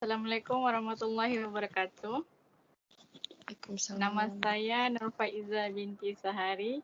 Assalamualaikum warahmatullahi wabarakatuh. Waalaikumsalam. Nama saya Nur Faiza binti Sahari.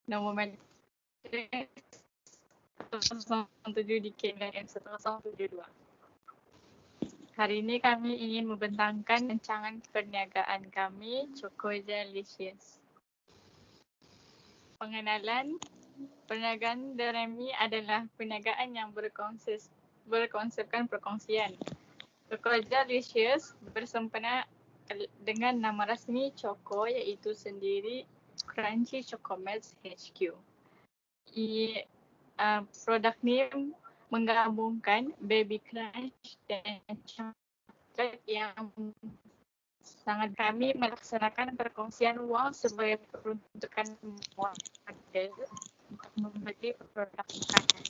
Nomor matrik 07 di KNM 1072. Hari ini kami ingin membentangkan rancangan perniagaan kami, Chocojalicious. Pengenalan, perniagaan Doremi adalah perniagaan yang berkonsepkan perkongsian. Chocojalicious bersempena dengan nama rasmi Choco iaitu sendiri Crunchy Chocomelts HQ. Produk ni menggabungkan baby crunch dan coklat yang sangat kami melaksanakan perkongsian wang sebagai peruntukan model untuk membeli produk makanan.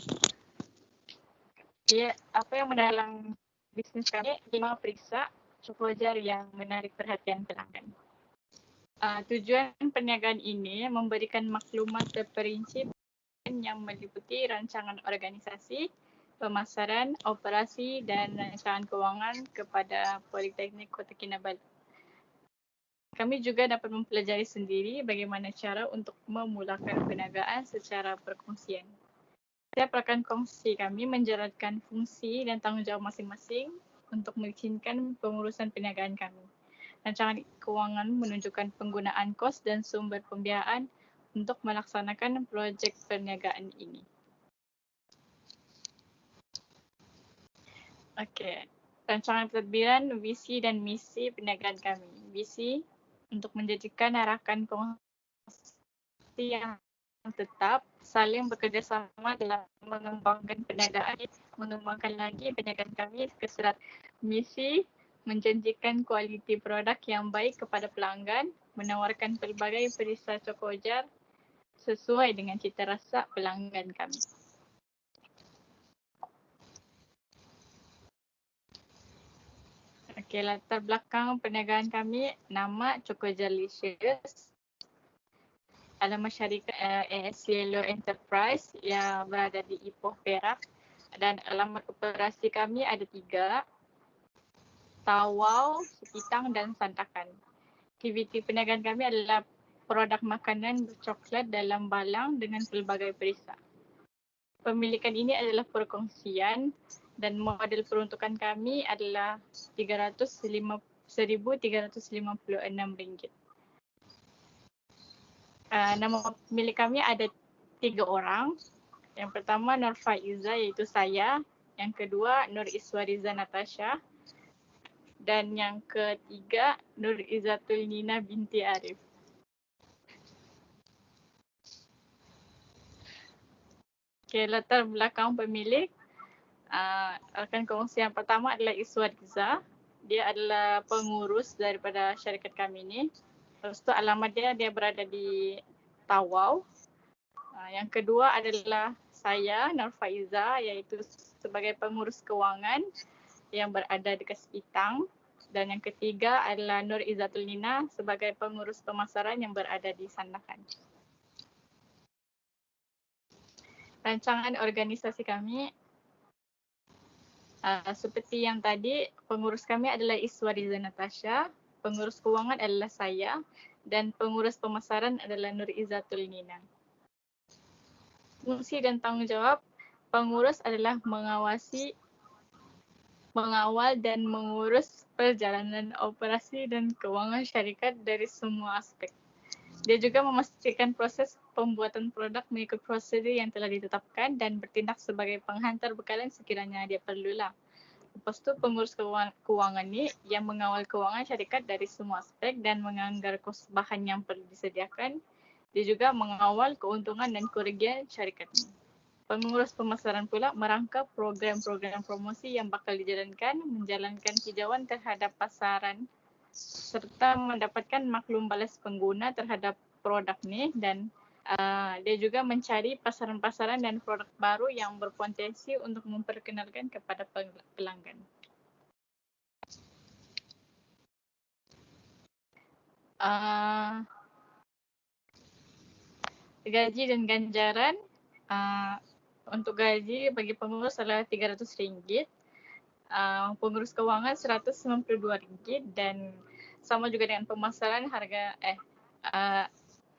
Apa yang mendalam bisnes kami, 5 periksa Chocojar yang menarik perhatian pelanggan. Tujuan perniagaan ini memberikan maklumat terperinci yang meliputi rancangan organisasi, pemasaran, operasi dan rancangan kewangan kepada Politeknik Kota Kinabalu. Kami juga dapat mempelajari sendiri bagaimana cara untuk memulakan perniagaan secara perkongsian. Setiap rakan kongsi kami menjalankan fungsi dan tanggungjawab masing-masing untuk meyakinkan pengurusan perniagaan kami. Rancangan kewangan menunjukkan penggunaan kos dan sumber pembiayaan untuk melaksanakan projek perniagaan ini. Okey, rancangan pentadbiran, visi dan misi perniagaan kami. Visi untuk menjadikan arahan kongsi yang tetap, saling bekerjasama dalam mengembangkan perniagaan, mengembangkan lagi perniagaan kami ke serat. Misi menjanjikan kualiti produk yang baik kepada pelanggan, menawarkan pelbagai perisa Chocojar sesuai dengan cita rasa pelanggan kami. Okey, latar belakang perniagaan kami, nama Chocojalicious, alamat syarikat Cielo Enterprise yang berada di Ipoh, Perak, dan alamat operasi kami ada 3, Tawau, Sepitang dan Santakan. Aktiviti perniagaan kami adalah produk makanan bercoklat dalam balang dengan pelbagai perisa. Pemilikan ini adalah perkongsian dan model peruntukan kami adalah RM1,356. Nama pemilik kami ada 3 orang. Yang pertama Nur Faiza iaitu saya, yang kedua Nur Iswariza Natasha dan yang ketiga Nur Izzatul Nina binti Arif. Okey, latar belakang pemilik. Rakan kongsi yang pertama adalah Iswariza. Dia adalah pengurus daripada syarikat kami ni. Lepas tu alamat dia berada di Tawau. Yang kedua adalah saya, Nur Faiza, iaitu sebagai pengurus kewangan yang berada di Sepitang. Dan yang ketiga adalah Nur Izzatul Nina sebagai pengurus pemasaran yang berada di Sandakan. Rancangan organisasi kami, seperti yang tadi, pengurus kami adalah Iswariza Natasha, pengurus kewangan adalah saya dan pengurus pemasaran adalah Nur Izzatul Nina. Fungsi dan tanggungjawab pengurus adalah mengawal dan mengurus perjalanan operasi dan kewangan syarikat dari semua aspek. Dia juga memastikan proses pembuatan produk mengikut prosedur yang telah ditetapkan dan bertindak sebagai penghantar bekalan sekiranya dia perlulah. Lepas tu pengurus kewangan ni yang mengawal kewangan syarikat dari semua aspek dan menganggar kos bahan yang perlu disediakan. Dia juga mengawal keuntungan dan kerugian syarikat ini. Pengurus pemasaran pula merangka program-program promosi yang bakal dijalankan, menjalankan hijauan terhadap pasaran serta mendapatkan maklum balas pengguna terhadap produk ni dan dia juga mencari pasaran-pasaran dan produk baru yang berpotensi untuk memperkenalkan kepada pelanggan. Gaji dan ganjaran, untuk gaji bagi pengurus adalah RM300. pengurus keuangan Rp192 dan sama juga dengan pemasaran harga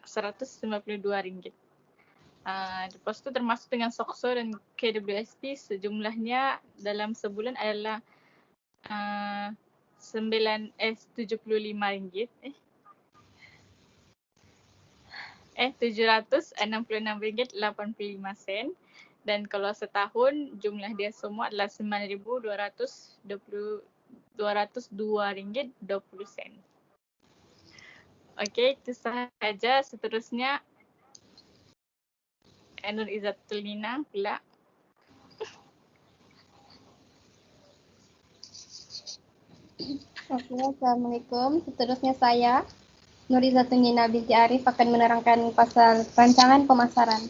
Rp192. Lepas itu termasuk dengan SOXO dan KWSP sejumlahnya dalam sebulan adalah RM75. RM766.85 dan kalau setahun jumlah dia semua adalah RM9.202.20. Okey, itu sahaja. Seterusnya Nur Izzatul Nina pula. Oke, Assalamualaikum. Seterusnya saya, Nur Izzatul Nina binti Arif, akan menerangkan pasal rancangan pemasaran.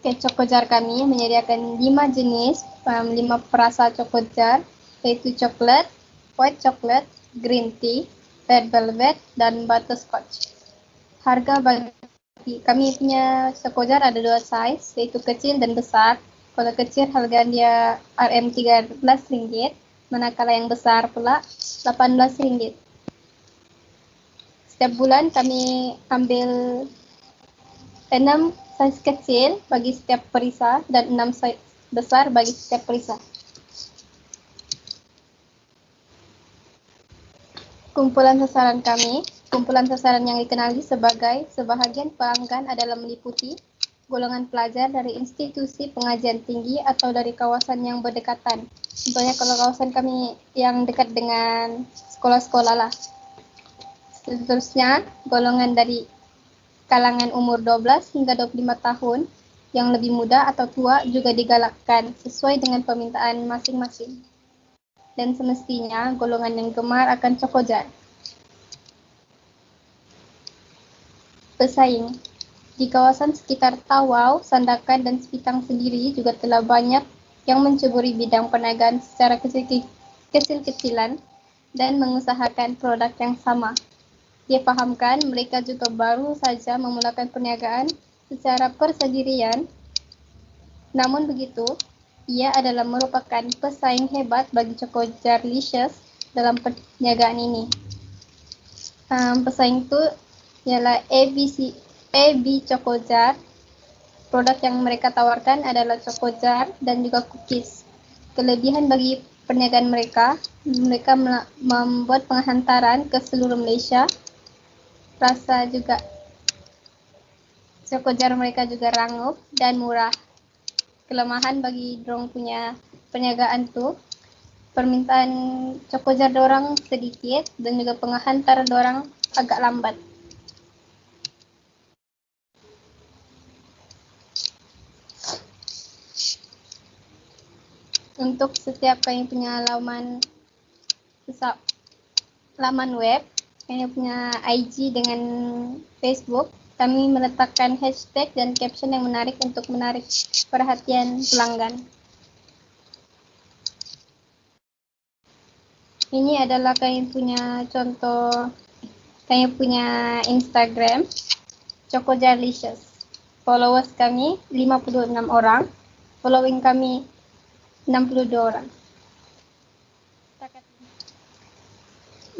Oke, Cokojar kami menyediakan 5 jenis, 5 perasa Cokojar, yaitu coklat, white chocolate, green tea, red velvet, dan butterscotch. Harga bagi kami punya Cokojar ada 2 size, yaitu kecil dan besar. Kalau kecil harga dia RM13, manakala yang besar pula RM18. Setiap bulan kami ambil 6 size kecil bagi setiap perisa dan 6 size besar bagi setiap perisa. Kumpulan sasaran kami, kumpulan sasaran yang dikenali sebagai sebahagian pelanggan adalah meliputi golongan pelajar dari institusi pengajian tinggi atau dari kawasan yang berdekatan. Contohnya kalau kawasan kami yang dekat dengan sekolah-sekolah lah. Seterusnya, golongan dari kalangan umur 12 hingga 25 tahun yang lebih muda atau tua juga digalakkan sesuai dengan permintaan masing-masing. Dan semestinya golongan yang gemar akan Cokojar. Pesaing. Di kawasan sekitar Tawau, Sandakan, dan Sepitang sendiri juga telah banyak yang menceburi bidang perniagaan secara kecil-kecilan dan mengusahakan produk yang sama. Dia pahamkan mereka juga baru saja memulakan perniagaan secara persendirian. Namun begitu, ia adalah merupakan pesaing hebat bagi Cokojarlicious dalam perniagaan ini. Pesaing itu ialah AB Cokojar. Produk yang mereka tawarkan adalah Cokojar dan juga cookies. Kelebihan bagi perniagaan mereka membuat penghantaran ke seluruh Malaysia. Rasa juga Cokojar mereka juga rangup dan murah. Kelemahan bagi dorang punya perniagaan tu, permintaan Cokojar dorang sedikit dan juga penghantar dorang agak lambat. Untuk setiap kami punya laman web, kami punya IG dengan Facebook, kami meletakkan hashtag dan caption yang menarik untuk menarik perhatian pelanggan. Ini adalah kami punya contoh, kami punya Instagram, Cokojarlicious. Followers kami 56 orang, following kami 62 orang.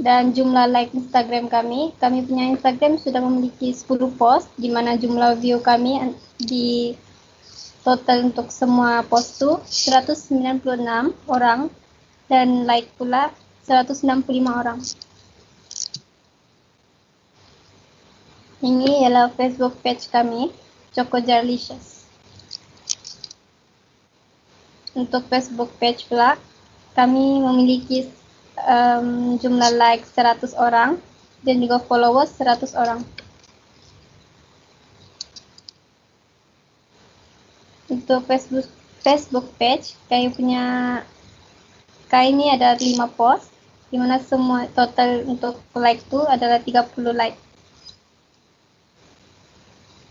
Dan jumlah like Instagram kami punya Instagram sudah memiliki 10 post, di mana jumlah view kami di total untuk semua post tu 196 orang dan like pula 165 orang. Ini ialah Facebook page kami, Cokojarlicious. Untuk Facebook page pula, kami memiliki jumlah like 100 orang dan juga followers 100 orang. Untuk Facebook page, kami ini ada 5 post, di mana semua total untuk like tu adalah 30 like.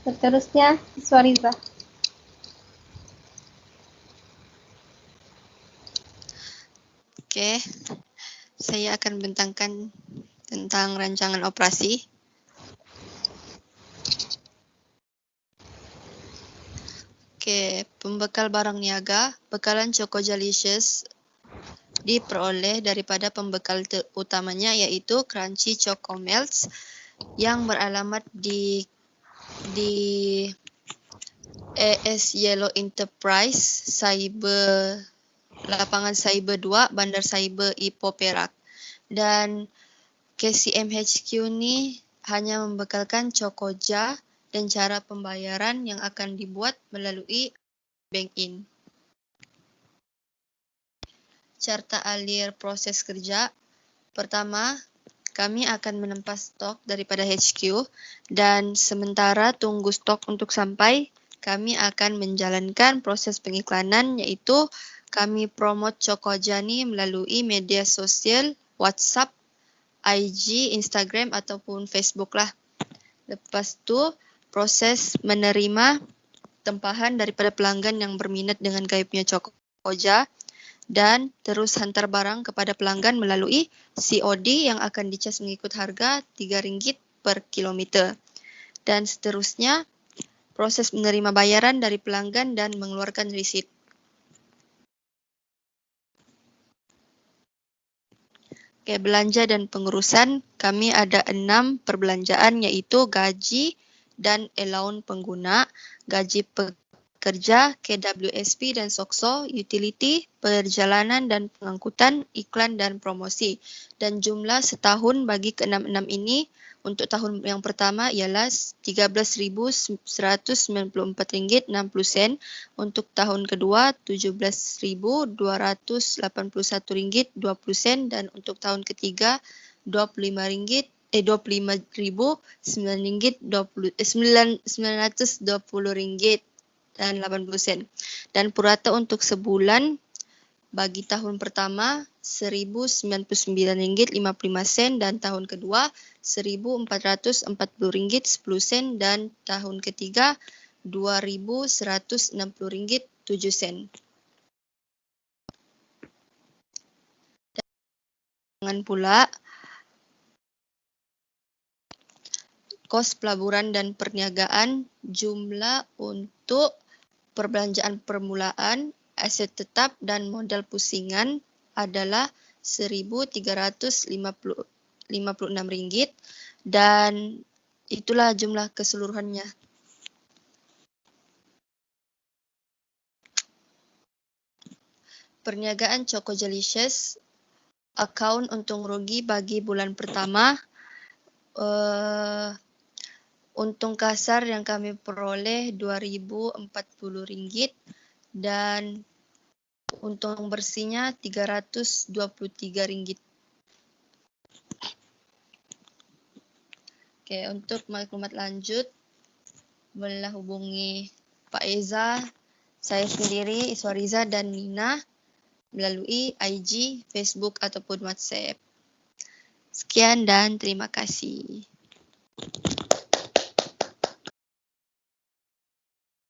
Seterusnya, Iswariza. Oke, saya akan bentangkan tentang rancangan operasi. Oke, Oke, pembekal barang niaga, bekalan Chocojalicious diperoleh daripada pembekal utamanya yaitu Crunchy Choco Melts yang beralamat di AS Yellow Enterprise, Lapangan Cyber 2, Bandar Cyber Ipoh Perak. Dan KCMHQ ini hanya membekalkan Chocoja dan cara pembayaran yang akan dibuat melalui bank-in. Carta alir proses kerja. Pertama, kami akan menempa stok daripada HQ dan sementara tunggu stok untuk sampai, kami akan menjalankan proses pengiklanan yaitu kami promote Chocoja ni melalui media sosial, WhatsApp, IG, Instagram ataupun Facebook lah. Lepas tu, proses menerima tempahan daripada pelanggan yang berminat dengan gaya punya Chocoja dan terus hantar barang kepada pelanggan melalui COD yang akan dicas mengikut harga RM3 per kilometer. Dan seterusnya, proses menerima bayaran dari pelanggan dan mengeluarkan resit. Oke, belanja dan pengurusan, kami ada 6 perbelanjaan yaitu gaji dan allowance pengguna, gaji pekerja, KWSP dan SOKSO, utility, perjalanan dan pengangkutan, iklan dan promosi. Dan jumlah setahun bagi ke-6 ini untuk tahun yang pertama ialah RM13,194.60. Untuk tahun kedua RM17,281.20 dan untuk tahun ketiga RM25,920 dan 80 sen. Dan purata untuk sebulan bagi tahun pertama RM1,099.55 dan tahun kedua RM1,440.10 dan tahun ketiga RM2,160.07. Dengan pula kos pelaburan dan perniagaan, jumlah untuk perbelanjaan permulaan, aset tetap dan modal pusingan adalah RM1,356 dan itulah jumlah keseluruhannya. Perniagaan Chocojalicious, akaun untung rugi bagi bulan pertama, untung kasar yang kami peroleh RM2,040 dan untung bersihnya RM323. Oke, untuk maklumat lanjut bolehlah hubungi Pak Eza, saya sendiri, Iswariza dan Nina melalui IG, Facebook ataupun WhatsApp. Sekian dan terima kasih.